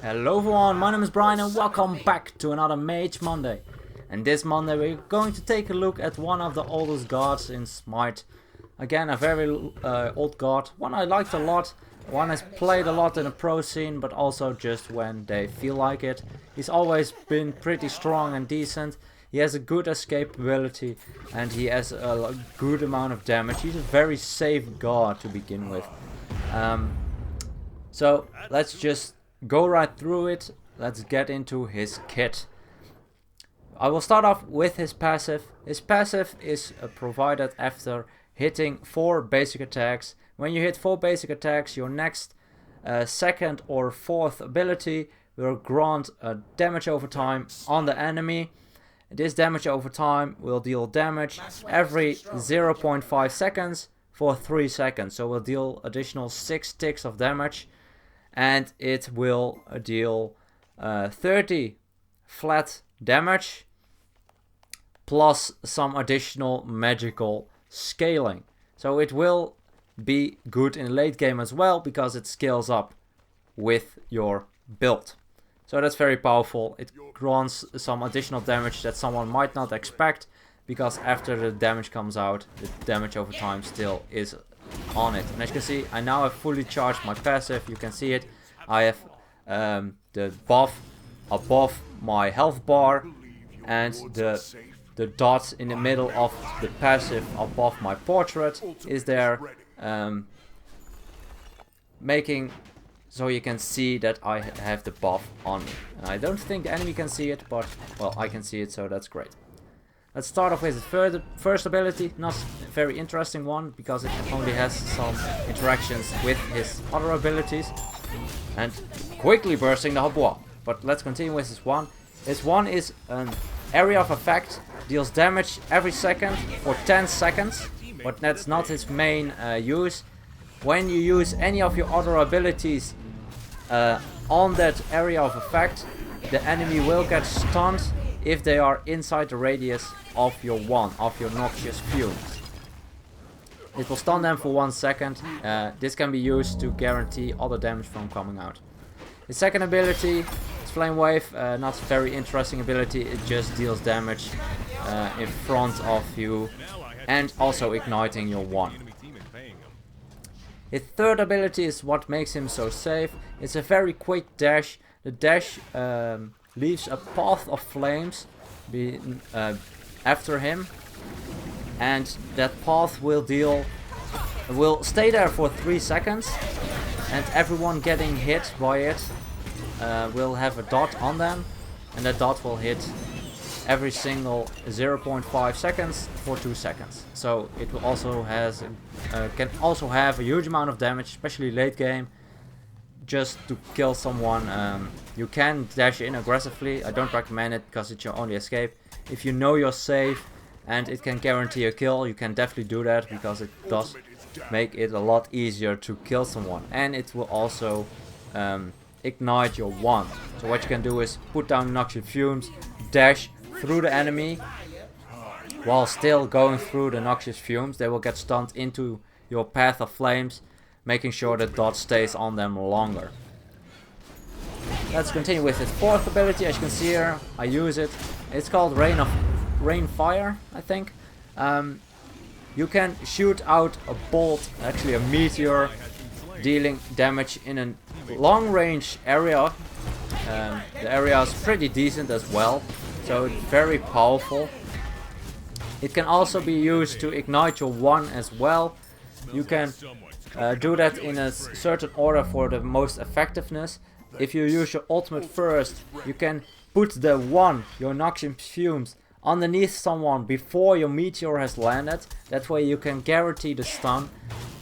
Hello everyone, my name is Brian and welcome back to another Mage Monday. And this Monday we're going to take a look at one of the oldest gods in Smite. Again, a very old god, one I liked a lot, one has played a lot in the pro scene, but also just when they feel like it. He's always been pretty strong and decent, he has a good escape ability and he has a good amount of damage. He's a very safe god to begin with. So let's just go right through it. Let's get into his kit. I will start off with his passive. His passive is provided after hitting 4 basic attacks. When you hit 4 basic attacks, your next second or fourth ability will grant a damage over time on the enemy. This damage over time will deal damage every 0.5 seconds for 3 seconds. So will deal additional 6 ticks of damage. And it will deal 30 flat damage plus some additional magical scaling. So it will be good in late game as well because it scales up with your build. So that's very powerful. It grants some additional damage that someone might not expect because after the damage comes out, the damage over time still is on it. And as you can see, I now have fully charged my passive. You can see it. I have the buff above my health bar and the dot in the middle of the passive above my portrait is there, making so you can see that I have the buff on me. And I don't think the enemy can see it, but well, I can see it, so that's great. Let's start off with the first ability, not a very interesting one because it only has some interactions with his other abilities. And quickly bursting the Habois. But let's continue with this one. This one is an area of effect, deals damage every second for 10 seconds, but that's not its main use. When you use any of your other abilities on that area of effect, the enemy will get stunned if they are inside the radius of your noxious fumes. It will stun them for 1 second. This can be used to guarantee all the damage from coming out. The second ability is Flame Wave. Not a very interesting ability. It just deals damage in front of you and also igniting your one. His third ability is what makes him so safe. It's a very quick dash. The dash leaves a path of flames after him. And that path will stay there for 3 seconds, and everyone getting hit by it will have a dot on them, and that dot will hit every single 0.5 seconds for 2 seconds. So it will also can also have a huge amount of damage, especially late game, just to kill someone. You can dash in aggressively. I don't recommend it because it's your only escape. If you know you're safe and it can guarantee a kill, you can definitely do that because it does make it a lot easier to kill someone. And it will also ignite your wand. So what you can do is put down noxious fumes, dash through the enemy while still going through the noxious fumes. They will get stunned into your path of flames, making sure that dot stays on them longer. Let's continue with his fourth ability. As you can see here, I use it. It's called Rain Fire, I think. You can shoot out a bolt, actually a meteor, dealing damage in a long range area. The area is pretty decent as well, so it's very powerful. It can also be used to ignite your one as well. You can do that in a certain order for the most effectiveness. If you use your ultimate first, you can put the one, your noxious fumes, underneath someone before your meteor has landed. That way you can guarantee the stun,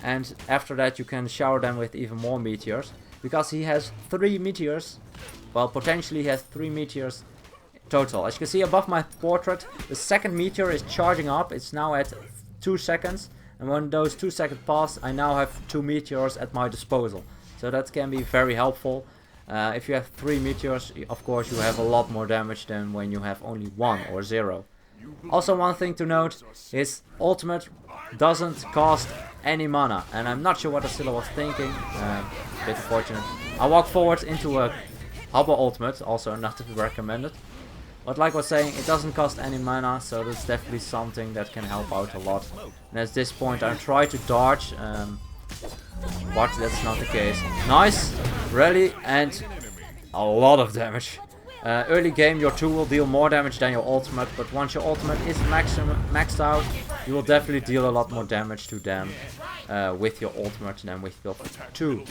and after that you can shower them with even more meteors. Because he has 3 meteors, well, potentially he has 3 meteors total. As you can see above my portrait, the second meteor is charging up. It's now at 2 seconds, and when those 2 seconds pass, I now have 2 meteors at my disposal. So that can be very helpful. If you have 3 meteors, of course you have a lot more damage than when you have only 1 or 0. Also, one thing to note, his ultimate doesn't cost any mana, and I'm not sure what Asilla was thinking. Bit unfortunate. I walk forward into a Hubba ultimate, also not recommended. But like I was saying, it doesn't cost any mana, so that's definitely something that can help out a lot. And at this point I try to dodge, but that's not the case. Nice rally and a lot of damage. Early game your 2 will deal more damage than your ultimate, but once your ultimate is maxed out, you will definitely deal a lot more damage to them with your ultimate than with your 2.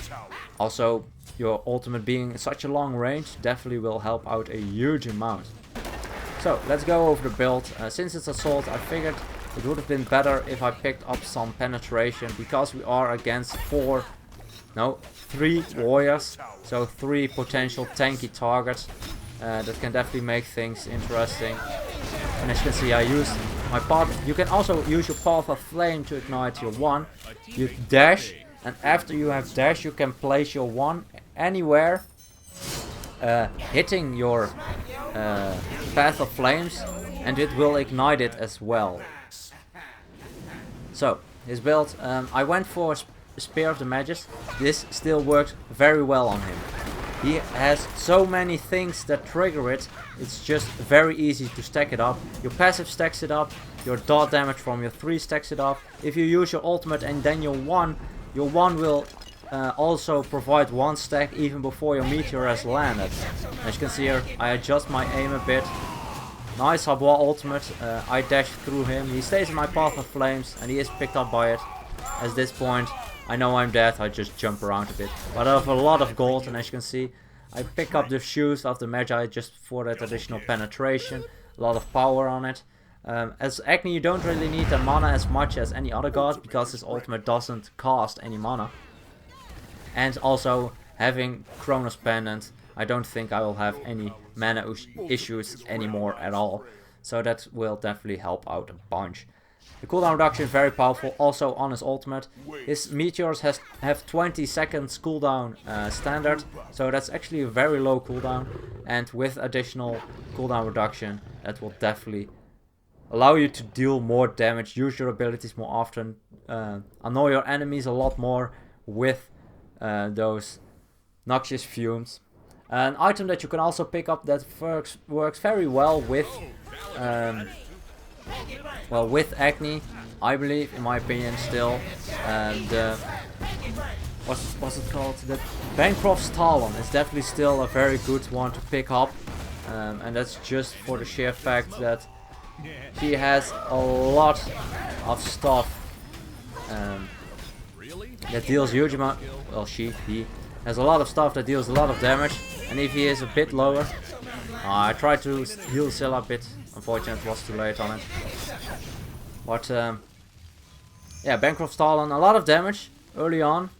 Also, your ultimate being such a long range definitely will help out a huge amount. So let's go over the build. Since it's assault, I figured it would have been better if I picked up some penetration, because we are against 3 warriors, so 3 potential tanky targets. That can definitely make things interesting. And as you can see, I used my path. You can also use your path of flame to ignite your 1. You dash, and after you have dash, you can place your 1 anywhere, hitting your path of flames, and it will ignite it as well. So his build, I went for Spear of the Mages. This still works very well on him. He has so many things that trigger it, it's just very easy to stack it up. Your passive stacks it up, your dot damage from your 3 stacks it up. If you use your ultimate and then your 1 will also provide 1 stack even before your meteor has landed. As you can see here, I adjust my aim a bit. Nice Habwa ultimate, I dash through him, he stays in my path of flames and he is picked up by it. At this point, I know I'm dead, I just jump around a bit. But I have a lot of gold, and as you can see, I pick up the shoes of the Magi just for that additional penetration. A lot of power on it. As Agni, you don't really need the mana as much as any other god, because his ultimate doesn't cost any mana. And also, having Chronos Pendant, I don't think I will have any mana issues anymore at all. So that will definitely help out a bunch. The cooldown reduction is very powerful, also on his ultimate. His meteors have 20 seconds cooldown standard, so that's actually a very low cooldown. And with additional cooldown reduction, that will definitely allow you to deal more damage, use your abilities more often, annoy your enemies a lot more with those noxious fumes. An item that you can also pick up that works very well with Agni, I believe, in my opinion still. And what's it called? The Bancroft's Talon is definitely still a very good one to pick up. And that's just for the sheer fact that he has a lot of stuff that deals huge amount. Well, he has a lot of stuff that deals a lot of damage. And if he is a bit lower, I tried to heal Scylla a bit. Unfortunately, it was too late on it. But yeah, Bancroft's Talon, a lot of damage early on.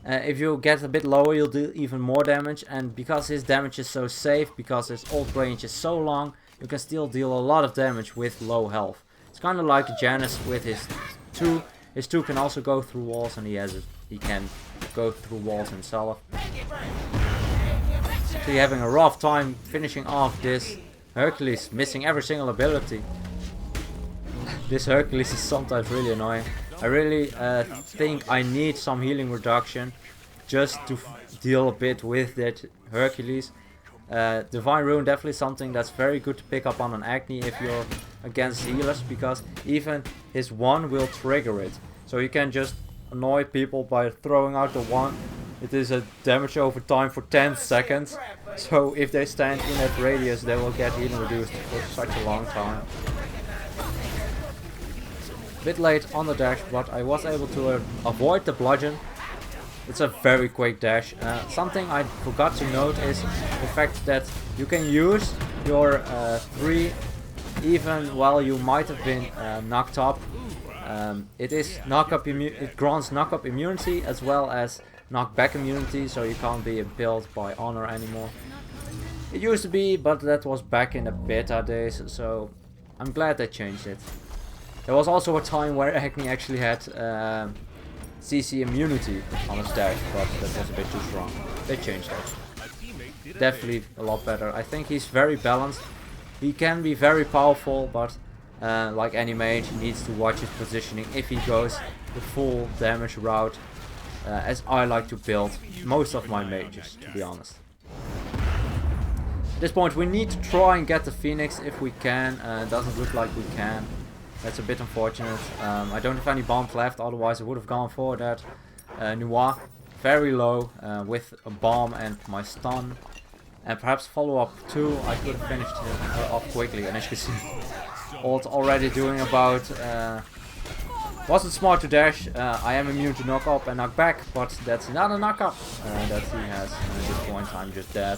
If you get a bit lower, you'll do even more damage. And because his damage is so safe, because his ult range is so long, you can still deal a lot of damage with low health. It's kind of like Janus with his 2. His 2 can also go through walls, and he can go through walls himself. So you're having a rough time finishing off this Hercules, missing every single ability. This Hercules is sometimes really annoying. I really think I need some healing reduction just to deal a bit with that Hercules. Divine Rune definitely something that's very good to pick up on an Agni if you're against healers, because even his 1 will trigger it. So you can just annoy people by throwing out the 1. It is a damage over time for 10 seconds. So if they stand in that radius, they will get healing reduced for such a long time. Bit late on the dash, but I was able to avoid the bludgeon. It's a very quick dash. Something I forgot to note is the fact that you can use your 3 even while you might have been knocked up. It grants knock-up immunity as well as knockback immunity, so you can't be impaled by honor anymore. It used to be, but that was back in the beta days, so I'm glad they changed it. There was also a time where Agni actually had CC immunity on his dash, but that was a bit too strong. They changed that. Definitely a lot better. I think he's very balanced. He can be very powerful, but like any mage, he needs to watch his positioning if he goes the full damage route, as I like to build most of my mages, to be honest. this point we need to try and get the Phoenix if we can. It doesn't look like we can. That's a bit unfortunate. I don't have any bombs left, otherwise I would have gone for that. Noir, very low with a bomb and my stun. And perhaps follow up 2, I could have finished her off quickly. And as you can see, ult already doing about... wasn't smart to dash. I am immune to knock up and knock back, but that's not a knock up that he has. And at this point I'm just dead.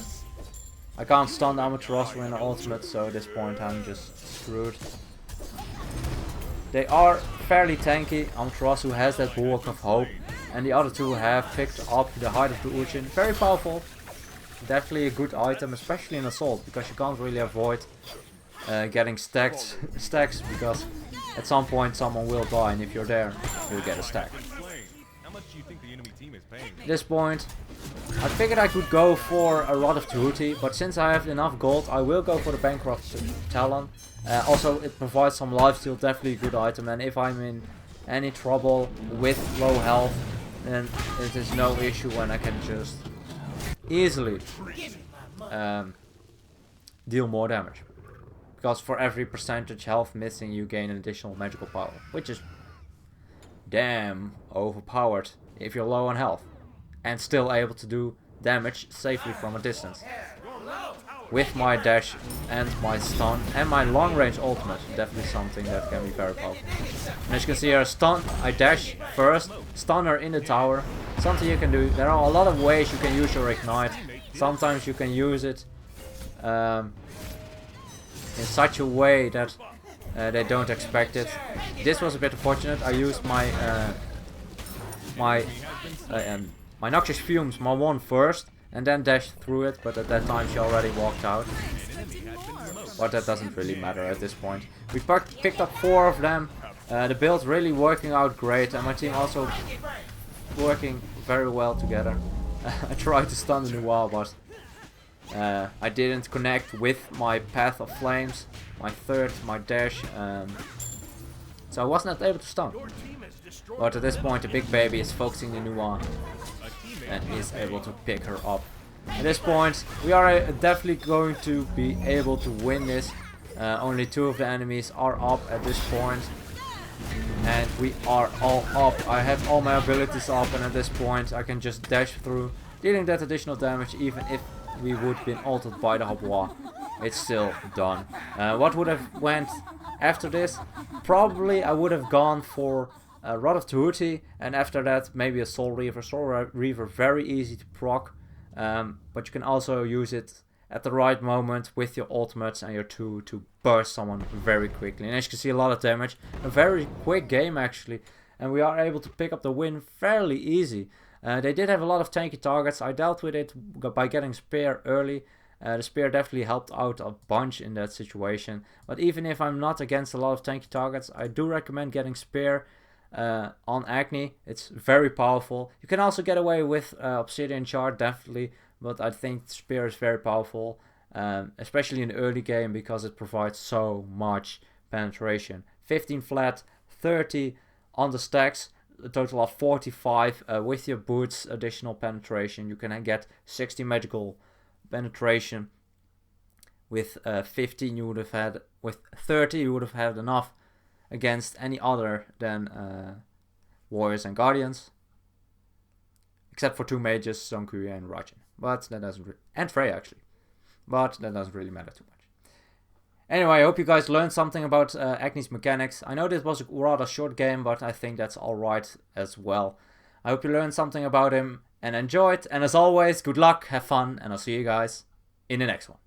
I can't stun Amaterasu in the ultimate, so at this point I'm just screwed. They are fairly tanky. Amaterasu has that bulwark of hope, and the other two have picked up the Height of the Urchin. Very powerful. Definitely a good item, especially in assault, because you can't really avoid getting stacks because at some point someone will die, and if you're there, you'll get a stack. At this point, I figured I could go for a Rod of Tahuti, but since I have enough gold, I will go for the Bankrupt Talon. Also, it provides some lifesteal, definitely a good item, and if I'm in any trouble with low health, then it is no issue when I can just easily deal more damage. Because for every percentage health missing, you gain an additional magical power, which is damn overpowered if you're low on health and still able to do damage safely from a distance. With my dash and my stun and my long range ultimate, definitely something that can be very powerful. And as you can see here, stun, I dash first, stun her in the tower, something you can do. There are a lot of ways you can use your ignite. Sometimes you can use it in such a way that they don't expect it. This was a bit unfortunate. I used my my Noxious Fumes, my one first, and then dashed through it, but at that time she already walked out. But that doesn't really matter at this point. We picked up 4 of them. The build's really working out great, and my team also working very well together. I tried to stun the Noir, but I didn't connect with my Path of Flames, my third, my dash, so I was not able to stun. But at this point the big baby is focusing the Noir and is able to pick her up. At this point we are definitely going to be able to win this. Only 2 of the enemies are up at this point, and we are all up. I have all my abilities up, and at this point I can just dash through, dealing that additional damage. Even if we would have been altered by the Habois, it's still done. What would have went after this? Probably I would have gone for a Rod of Tahuti, and after that maybe a Soul Reaver. Soul Reaver very easy to proc, but you can also use it at the right moment with your ultimates and your 2 to burst someone very quickly. And as you can see, a lot of damage. A very quick game actually, and we are able to pick up the win fairly easy. They did have a lot of tanky targets. I dealt with it by getting Spear early. The Spear definitely helped out a bunch in that situation. But even if I'm not against a lot of tanky targets, I do recommend getting Spear on Agni. It's very powerful. You can also get away with Obsidian Shard, definitely. But I think Spear is very powerful, especially in the early game, because it provides so much penetration. 15 flat, 30 on the stacks. A total of 45 with your boots additional penetration. You can get 60 magical penetration. With 15 you would have had, with 30 you would have had enough against any other than Warriors and Guardians, except for 2 mages, Zonku and Rajin. But that doesn't and Freya actually, but that doesn't really matter too much. Anyway, I hope you guys learned something about Agni's mechanics. I know this was a rather short game, but I think that's alright as well. I hope you learned something about him and enjoyed. And as always, good luck, have fun, and I'll see you guys in the next one.